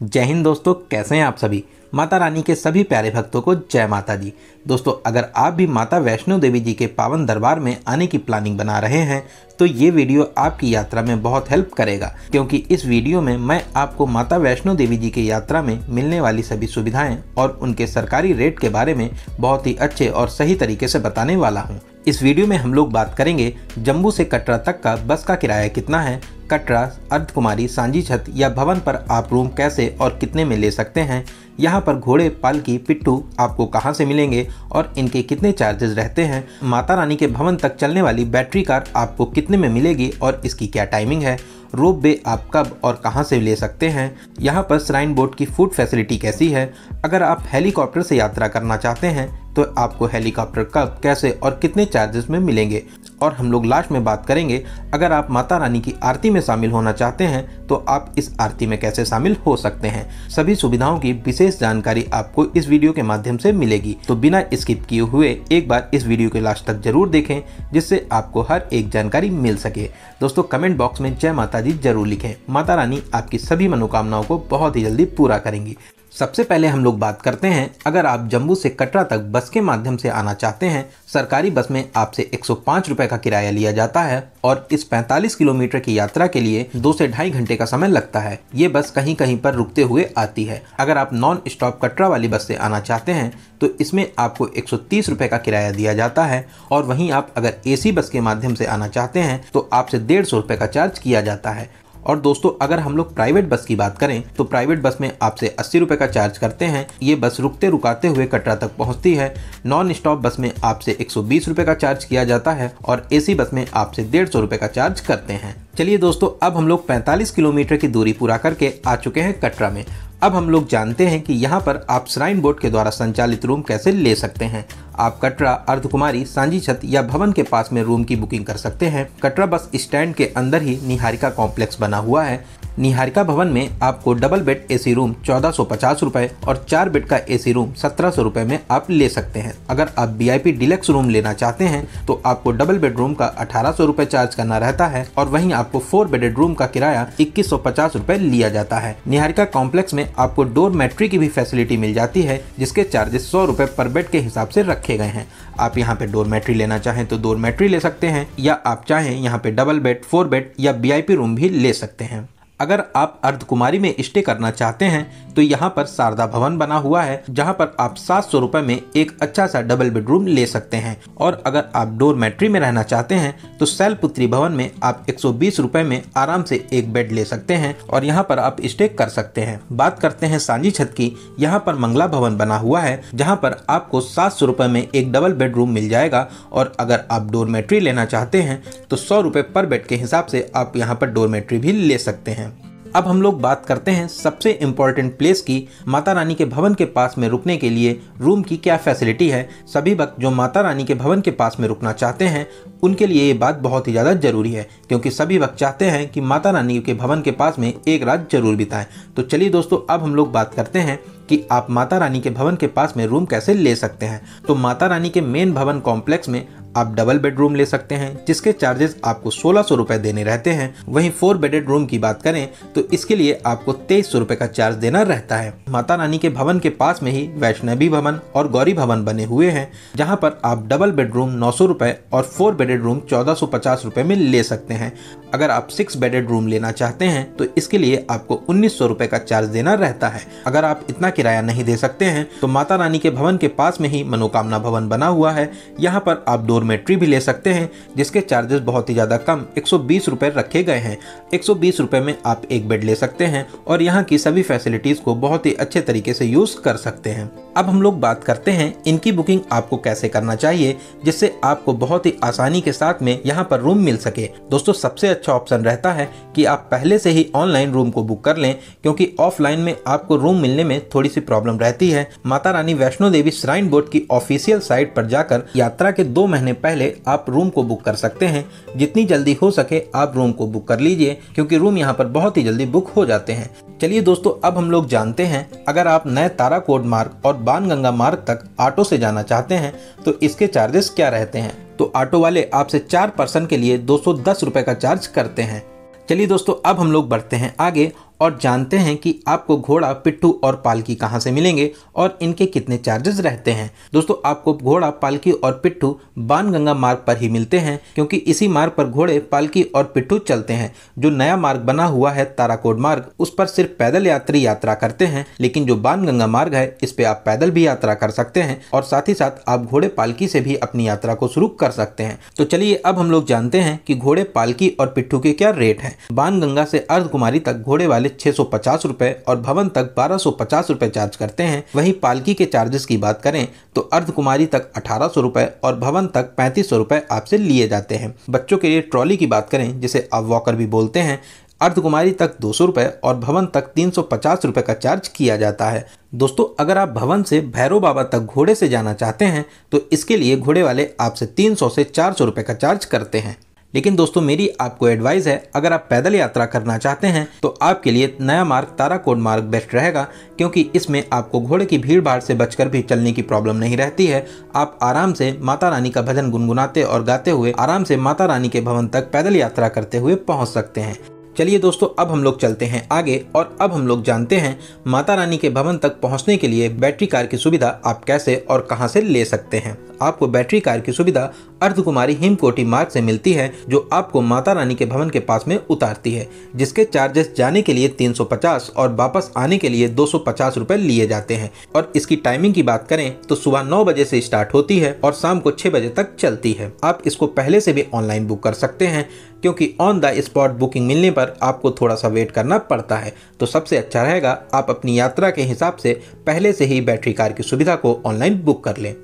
जय हिंद दोस्तों, कैसे हैं आप सभी। माता रानी के सभी प्यारे भक्तों को जय माता दी। दोस्तों, अगर आप भी माता वैष्णो देवी जी के पावन दरबार में आने की प्लानिंग बना रहे हैं तो ये वीडियो आपकी यात्रा में बहुत हेल्प करेगा, क्योंकि इस वीडियो में मैं आपको माता वैष्णो देवी जी की यात्रा में मिलने वाली सभी सुविधाएं और उनके सरकारी रेट के बारे में बहुत ही अच्छे और सही तरीके से बताने वाला हूँ। इस वीडियो में हम लोग बात करेंगे जम्मू से कटरा तक का बस का किराया कितना है, कटरा, अर्धकुमारी, सांची छत या भवन पर आप रूम कैसे और कितने में ले सकते हैं, यहाँ पर घोड़े, पालकी, पिट्ठू आपको कहाँ से मिलेंगे और इनके कितने चार्जेस रहते हैं, माता रानी के भवन तक चलने वाली बैटरी कार आपको कितने में मिलेगी और इसकी क्या टाइमिंग है, रोप वे आप कब और कहां से ले सकते हैं, यहाँ पर श्राइन बोर्ड की फूड फैसिलिटी कैसी है, अगर आप हेलीकॉप्टर से यात्रा करना चाहते हैं तो आपको हेलीकॉप्टर कब, कैसे और कितने चार्जेस में मिलेंगे, और हम लोग लास्ट में बात करेंगे अगर आप माता रानी की आरती में शामिल होना चाहते हैं तो आप इस आरती में कैसे शामिल हो सकते हैं। सभी सुविधाओं की विशेष जानकारी आपको इस वीडियो के माध्यम से मिलेगी, तो बिना स्किप किए हुए एक बार इस वीडियो के लास्ट तक जरूर देखें, जिससे आपको हर एक जानकारी मिल सके। दोस्तों, कमेंट बॉक्स में जय माता दी जरूर लिखें। माता रानी आपकी सभी मनोकामनाओं को बहुत ही जल्दी पूरा करेंगी। सबसे पहले हम लोग बात करते हैं, अगर आप जम्मू से कटरा तक बस के माध्यम से आना चाहते हैं, सरकारी बस में आपसे 105 रुपये का किराया लिया जाता है और इस 45 किलोमीटर की यात्रा के लिए 2 से ढाई घंटे का समय लगता है। ये बस कहीं कहीं पर रुकते हुए आती है। अगर आप नॉन स्टॉप कटरा वाली बस से आना चाहते हैं तो इसमें आपको 130 रुपये का किराया दिया जाता है, और वहीं आप अगर एसी बस के माध्यम से आना चाहते हैं तो आपसे 150 रुपये का चार्ज किया जाता है। और दोस्तों, अगर हम लोग प्राइवेट बस की बात करें तो प्राइवेट बस में आपसे 80 रुपये का चार्ज करते हैं। ये बस रुकते रुकाते हुए कटरा तक पहुंचती है। नॉन स्टॉप बस में आपसे 120 रुपये का चार्ज किया जाता है और एसी बस में आपसे 150 रुपये का चार्ज करते हैं। चलिए दोस्तों, अब हम लोग 45 किलोमीटर की दूरी पूरा करके आ चुके हैं कटरा में। अब हम लोग जानते हैं कि यहाँ पर आप श्राइन बोर्ड के द्वारा संचालित रूम कैसे ले सकते हैं। आप कटरा, अर्धकुमारी, सांची छत या भवन के पास में रूम की बुकिंग कर सकते हैं। कटरा बस स्टैंड के अंदर ही निहारिका कॉम्प्लेक्स बना हुआ है। निहारिका भवन में आपको डबल बेड एसी रूम 1450 रुपये और 4 बेड का एसी रूम 1700 रुपये में आप ले सकते हैं। अगर आप VIP डिलक्स रूम लेना चाहते हैं तो आपको डबल बेडरूम का 1800 रुपये चार्ज करना रहता है, और वहीं आपको 4 बेडेड रूम का किराया 2150 रुपये लिया जाता है। निहारिका कॉम्प्लेक्स में आपको डोरमेट्री की भी फैसिलिटी मिल जाती है, जिसके चार्जेस 100 रुपये पर बेड के हिसाब से रखे गए हैं। आप यहाँ पे डोरमेट्री लेना चाहें तो डोरमेट्री ले सकते हैं, या आप चाहें यहाँ पे डबल बेड, 4 बेड या VIP रूम भी ले सकते हैं। अगर आप अर्धकुमारी में स्टे करना चाहते हैं तो यहाँ पर शारदा भवन बना हुआ है, जहाँ पर आप 700 रुपये में एक अच्छा सा डबल बेडरूम ले सकते हैं। और अगर आप डोरमेट्री में रहना चाहते हैं तो शैलपुत्री भवन में आप 120 रुपये में आराम से एक बेड ले सकते हैं और यहाँ पर आप स्टे कर सकते हैं। बात करते हैं सांची छत की। यहाँ पर मंगला भवन बना हुआ है, जहाँ पर आपको 700 रुपये में एक डबल बेडरूम मिल जाएगा, और अगर आप डोरमेट्री लेना चाहते हैं तो 100 रुपये पर बेड के हिसाब से आप यहाँ पर डोरमेट्री भी ले सकते हैं। अब हम लोग बात करते हैं सबसे इम्पोर्टेंट प्लेस की, माता रानी के भवन के पास में रुकने के लिए रूम की क्या फैसिलिटी है। सभी भक्त जो माता रानी के भवन के पास में रुकना चाहते हैं उनके लिए ये बात बहुत ही ज़्यादा जरूरी है, क्योंकि सभी भक्त चाहते हैं कि माता रानी के भवन के पास में एक रात जरूर बिताएं। तो चलिए दोस्तों, अब हम लोग बात करते हैं कि आप माता रानी के भवन के पास में रूम कैसे ले सकते हैं। तो माता रानी के मेन भवन कॉम्प्लेक्स में आप डबल बेडरूम ले सकते हैं, जिसके चार्जेस आपको 1600 रुपये देने रहते हैं। वहीं 4 बेडेड रूम की बात करें तो इसके लिए आपको 2300 रुपये का चार्ज देना रहता है। माता रानी के भवन के पास में ही वैष्णवी भवन और गौरी भवन बने हुए हैं, जहां पर आप डबल बेडरूम 900 रुपये और 4 बेडेड रूम 1450 रुपये में ले सकते हैं। अगर आप 6 बेडेड रूम लेना चाहते हैं तो इसके लिए आपको 1900 रुपये का चार्ज देना रहता है। अगर आप इतना किराया नहीं दे सकते हैं तो माता रानी के भवन के पास में ही मनोकामना भवन बना हुआ है, यहाँ पर आप डोरमेट्री भी ले सकते हैं, जिसके चार्जेस बहुत ही ज़्यादा कम 120 रुपये रखे गए हैं। 120 रुपये में आप एक बेड ले सकते हैं और यहाँ की सभी फैसिलिटीज़ को बहुत ही अच्छे तरीके से यूज़ कर सकते हैं। अब हम लोग बात करते हैं इनकी बुकिंग आपको कैसे करना चाहिए, जिससे आपको बहुत ही आसानी के साथ में यहाँ पर रूम मिल सके। दोस्तों, सबसे अच्छा ऑप्शन रहता है कि आप पहले से ही ऑनलाइन रूम को बुक कर लें, क्योंकि ऑफलाइन में आपको रूम मिलने में थोड़ी सी प्रॉब्लम रहती है। माता रानी वैष्णो देवी श्राइन बोर्ड की ऑफिशियल साइट पर जाकर यात्रा के 2 महीने पहले आप रूम को बुक कर सकते हैं। जितनी जल्दी हो सके आप रूम को बुक कर लीजिए, क्योंकि रूम यहाँ पर बहुत ही जल्दी बुक हो जाते हैं। चलिए दोस्तों, अब हम लोग जानते हैं, अगर आप नए ताराकोट मार्ग और बाणगंगा मार्ग तक ऑटो से जाना चाहते हैं तो इसके चार्जेस क्या रहते हैं। तो ऑटो वाले आपसे 4 पर्सन के लिए 210 रुपये का चार्ज करते हैं। चलिए दोस्तों, अब हम लोग बढ़ते हैं आगे और जानते हैं कि आपको घोड़ा, पिट्ठू और पालकी कहां से मिलेंगे और इनके कितने चार्जेस रहते हैं। दोस्तों आपको घोड़ा, पालकी और पिट्ठू बाणगंगा मार्ग पर ही मिलते हैं, क्योंकि इसी मार्ग पर घोड़े, पालकी और पिट्ठू चलते हैं। जो नया मार्ग बना हुआ है ताराकोट मार्ग, उस पर सिर्फ पैदल यात्री यात्रा करते हैं, लेकिन जो बाणगंगा मार्ग है इस पे आप पैदल भी यात्रा कर सकते हैं और साथ ही साथ आप घोड़े, पालकी से भी अपनी यात्रा को शुरू कर सकते हैं। तो चलिए अब हम लोग जानते हैं कि घोड़े, पालकी और पिट्ठू के क्या रेट हैं। बाणगंगा से अर्धकुमारी तक घोड़े वाले 650 रुपए और भवन तक 1250 रुपए चार्ज करते हैं। वहीं पालकी के चार्जेस की बात करें तो अर्धकुमारी तक 1800 रुपए और भवन तक 3500 रुपए आपसे लिए जाते हैं। बच्चों के लिए ट्रॉली की बात करें, जिसे आप वॉकर भी बोलते हैं, अर्धकुमारी तक 200 रुपए और भवन तक 350 रुपए का चार्ज किया जाता है। दोस्तों अगर आप भवन से भैरव बाबा तक घोड़े से जाना चाहते हैं तो इसके लिए घोड़े वाले आपसे 300 से 400 रुपए का चार्ज करते हैं। लेकिन दोस्तों मेरी आपको एडवाइस है, अगर आप पैदल यात्रा करना चाहते हैं तो आपके लिए नया मार्ग ताराकोट मार्ग बेस्ट रहेगा, क्योंकि इसमें आपको घोड़े की भीड़ भाड़ से बचकर भी चलने की प्रॉब्लम नहीं रहती है। आप आराम से माता रानी का भजन गुनगुनाते और गाते हुए आराम से माता रानी के भवन तक पैदल यात्रा करते हुए पहुंच सकते हैं। चलिए दोस्तों अब हम लोग चलते हैं आगे और अब हम लोग जानते हैं माता रानी के भवन तक पहुंचने के लिए बैटरी कार की सुविधा आप कैसे और कहां से ले सकते हैं। आपको बैटरी कार की सुविधा अर्धकुमारी हिमकोटी मार्ग से मिलती है, जो आपको माता रानी के भवन के पास में उतारती है, जिसके चार्जेस जाने के लिए 350 और वापस आने के लिए 250 रुपए लिए जाते हैं। और इसकी टाइमिंग की बात करें तो सुबह 9 बजे से स्टार्ट होती है और शाम को 6 बजे तक चलती है। आप इसको पहले से भी ऑनलाइन बुक कर सकते हैं, क्योंकि ऑन द स्पॉट बुकिंग मिलने पर आपको थोड़ा सा वेट करना पड़ता है। तो सबसे अच्छा रहेगा आप अपनी यात्रा के हिसाब से पहले से ही बैटरी कार की सुविधा को ऑनलाइन बुक कर लें।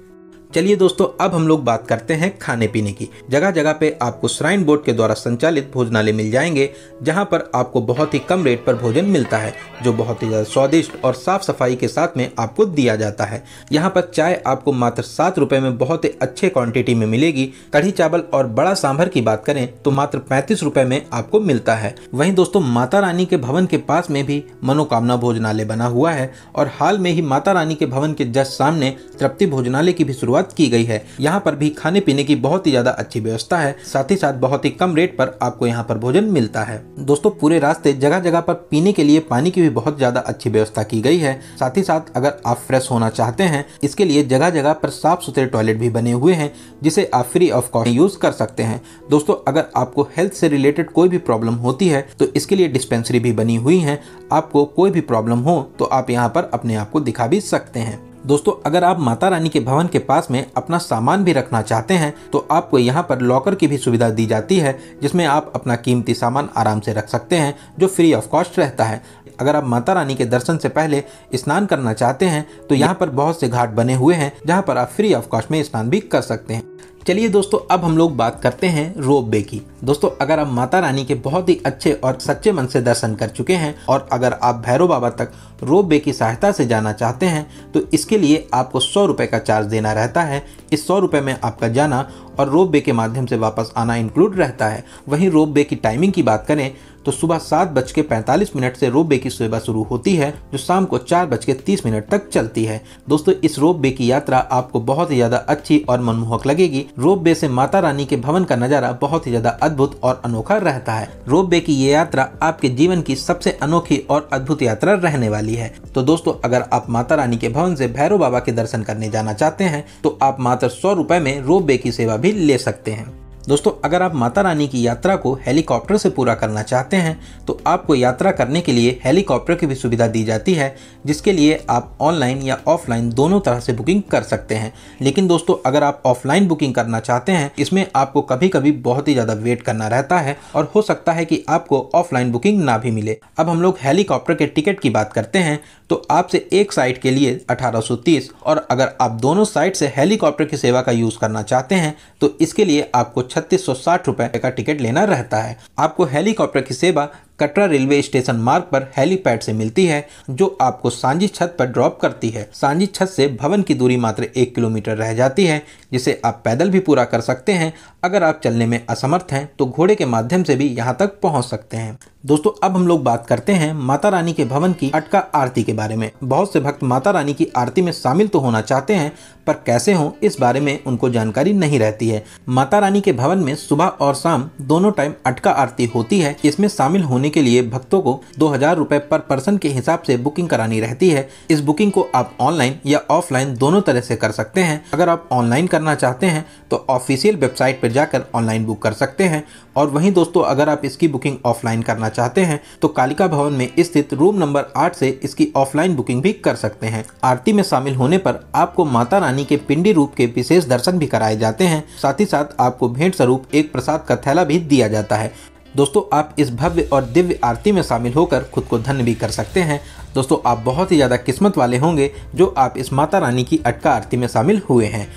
चलिए दोस्तों अब हम लोग बात करते हैं खाने पीने की। जगह जगह पे आपको श्राइन बोर्ड के द्वारा संचालित भोजनालय मिल जाएंगे, जहां पर आपको बहुत ही कम रेट पर भोजन मिलता है, जो बहुत ही ज़्यादा स्वादिष्ट और साफ सफाई के साथ में आपको दिया जाता है। यहाँ पर चाय आपको मात्र 7 रुपये में बहुत ही अच्छे क्वांटिटी में मिलेगी। कढ़ी चावल और बड़ा सांभर की बात करें तो मात्र 35 रुपये में आपको मिलता है। वहीं दोस्तों माता रानी के भवन के पास में भी मनोकामना भोजनालय बना हुआ है और हाल में ही माता रानी के भवन के जस्ट सामने तृप्ति भोजनालय की भी शुरुआत की गई है। यहाँ पर भी खाने पीने की बहुत ही ज्यादा अच्छी व्यवस्था है, साथ ही साथ बहुत ही कम रेट पर आपको यहाँ पर भोजन मिलता है। दोस्तों पूरे रास्ते जगह जगह पर पीने के लिए पानी की भी बहुत ज्यादा अच्छी व्यवस्था की गई है। साथ ही साथ अगर आप फ्रेश होना चाहते हैं, इसके लिए जगह जगह पर साफ सुथरे टॉयलेट भी बने हुए हैं, जिसे आप फ्री ऑफ कॉस्ट यूज कर सकते हैं। दोस्तों अगर आपको हेल्थ से रिलेटेड कोई भी प्रॉब्लम होती है तो इसके लिए डिस्पेंसरी भी बनी हुई है। आपको कोई भी प्रॉब्लम हो तो आप यहाँ पर अपने आप को दिखा भी सकते हैं। दोस्तों अगर आप माता रानी के भवन के पास में अपना सामान भी रखना चाहते हैं तो आपको यहाँ पर लॉकर की भी सुविधा दी जाती है, जिसमें आप अपना कीमती सामान आराम से रख सकते हैं, जो फ्री ऑफ कॉस्ट रहता है। अगर आप माता रानी के दर्शन से पहले स्नान करना चाहते हैं तो यहाँ पर बहुत से घाट बने हुए हैं, जहाँ पर आप फ्री ऑफ कॉस्ट में स्नान भी कर सकते हैं। चलिए दोस्तों अब हम लोग बात करते हैं रोप वे की। दोस्तों अगर आप माता रानी के बहुत ही अच्छे और सच्चे मन से दर्शन कर चुके हैं और अगर आप भैरव बाबा तक रोप वे की सहायता से जाना चाहते हैं तो इसके लिए आपको 100 रुपये का चार्ज देना रहता है। इस 100 रुपये में आपका जाना और रोप वे के माध्यम से वापस आना इंक्लूड रहता है। वहीं रोप वे की टाइमिंग की बात करें तो सुबह 7:45 से रोप वे की सेवा शुरू होती है, जो शाम को 4:30 तक चलती है। दोस्तों इस रोप वे की यात्रा आपको बहुत ही ज्यादा अच्छी और मनमोहक लगेगी। रोप वे से माता रानी के भवन का नजारा बहुत ही ज्यादा अद्भुत और अनोखा रहता है। रोप वे की ये यात्रा आपके जीवन की सबसे अनोखी और अद्भुत यात्रा रहने वाली है। तो दोस्तों अगर आप माता रानी के भवन से भैरव बाबा के दर्शन करने जाना चाहते हैं तो आप मात्र 100 रुपये में रोप वे की सेवा भी ले सकते हैं। दोस्तों अगर आप माता रानी की यात्रा को हेलीकॉप्टर से पूरा करना चाहते हैं तो आपको यात्रा करने के लिए हेलीकॉप्टर की भी सुविधा दी जाती है, जिसके लिए आप ऑनलाइन या ऑफलाइन दोनों तरह से बुकिंग कर सकते हैं। लेकिन दोस्तों अगर आप ऑफलाइन बुकिंग करना चाहते हैं, इसमें आपको कभी कभी बहुत ही ज़्यादा वेट करना रहता है और हो सकता है कि आपको ऑफलाइन बुकिंग ना भी मिले। अब हम लोग हेलीकॉप्टर के टिकट की बात करते हैं तो आपसे एक साइड के लिए 1830 और अगर आप दोनों साइड से हेलीकॉप्टर की सेवा का यूज़ करना चाहते हैं तो इसके लिए आपको 3660 रुपये का टिकट लेना रहता है। आपको हेलीकॉप्टर की सेवा कटरा रेलवे स्टेशन मार्ग पर हेलीपैड से मिलती है, जो आपको सांझी छत पर ड्रॉप करती है। सांझी छत से भवन की दूरी मात्र 1 किलोमीटर रह जाती है, जिसे आप पैदल भी पूरा कर सकते हैं। अगर आप चलने में असमर्थ हैं तो घोड़े के माध्यम से भी यहाँ तक पहुँच सकते हैं। दोस्तों अब हम लोग बात करते हैं माता रानी के भवन की अटका आरती के बारे में। बहुत से भक्त माता रानी की आरती में शामिल तो होना चाहते हैं, पर कैसे हों इस बारे में उनको जानकारी नहीं रहती है। माता रानी के भवन में सुबह और शाम दोनों टाइम अटका आरती होती है। इसमें शामिल होने के लिए भक्तों को 2000 रुपए पर पर्सन के हिसाब से बुकिंग करानी रहती है। इस बुकिंग को आप ऑनलाइन या ऑफलाइन दोनों तरह से कर सकते हैं। अगर आप ऑनलाइन करना चाहते हैं तो ऑफिशियल वेबसाइट पर जाकर ऑनलाइन बुक कर सकते हैं, और वहीं दोस्तों अगर आप इसकी बुकिंग ऑफलाइन करना चाहते हैं तो कालिका भवन में स्थित रूम नंबर 8 से इसकी ऑफलाइन बुकिंग भी कर सकते हैं। आरती में शामिल होने पर आपको माता रानी के पिंडी रूप के विशेष दर्शन भी कराए जाते हैं। साथ ही साथ आपको भेंट स्वरूप एक प्रसाद का थैला भी दिया जाता है। दोस्तों आप इस भव्य और दिव्य आरती में शामिल होकर खुद को धन्य भी कर सकते हैं। दोस्तों आप बहुत ही ज़्यादा किस्मत वाले होंगे जो आप इस माता रानी की अटका आरती में शामिल हुए हैं।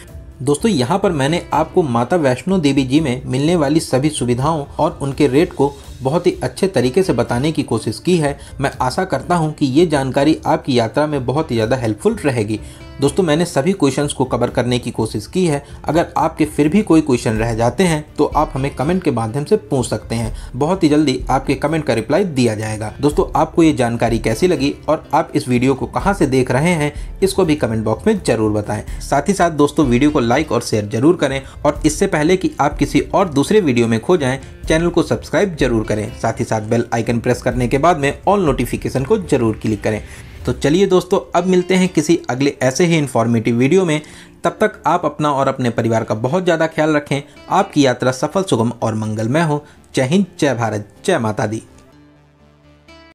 दोस्तों यहाँ पर मैंने आपको माता वैष्णो देवी जी में मिलने वाली सभी सुविधाओं और उनके रेट को बहुत ही अच्छे तरीके से बताने की कोशिश की है। मैं आशा करता हूँ कि ये जानकारी आपकी यात्रा में बहुत ही ज़्यादा हेल्पफुल रहेगी। दोस्तों मैंने सभी क्वेश्चंस को कवर करने की कोशिश की है। अगर आपके फिर भी कोई क्वेश्चन रह जाते हैं तो आप हमें कमेंट के माध्यम से पूछ सकते हैं। बहुत ही जल्दी आपके कमेंट का रिप्लाई दिया जाएगा। दोस्तों आपको ये जानकारी कैसी लगी और आप इस वीडियो को कहाँ से देख रहे हैं इसको भी कमेंट बॉक्स में जरूर बताएं। साथ ही साथ दोस्तों वीडियो को लाइक और शेयर जरूर करें, और इससे पहले कि आप किसी और दूसरे वीडियो में खो जाएं चैनल को सब्सक्राइब जरूर करें। साथ ही साथ बेल आइकन प्रेस करने के बाद में ऑल नोटिफिकेशन को जरूर क्लिक करें। तो चलिए दोस्तों अब मिलते हैं किसी अगले ऐसे ही इन्फॉर्मेटिव वीडियो में। तब तक आप अपना और अपने परिवार का बहुत ज़्यादा ख्याल रखें। आपकी यात्रा सफल, सुगम और मंगलमय हो। जय हिंद, जय भारत, जय माता दी।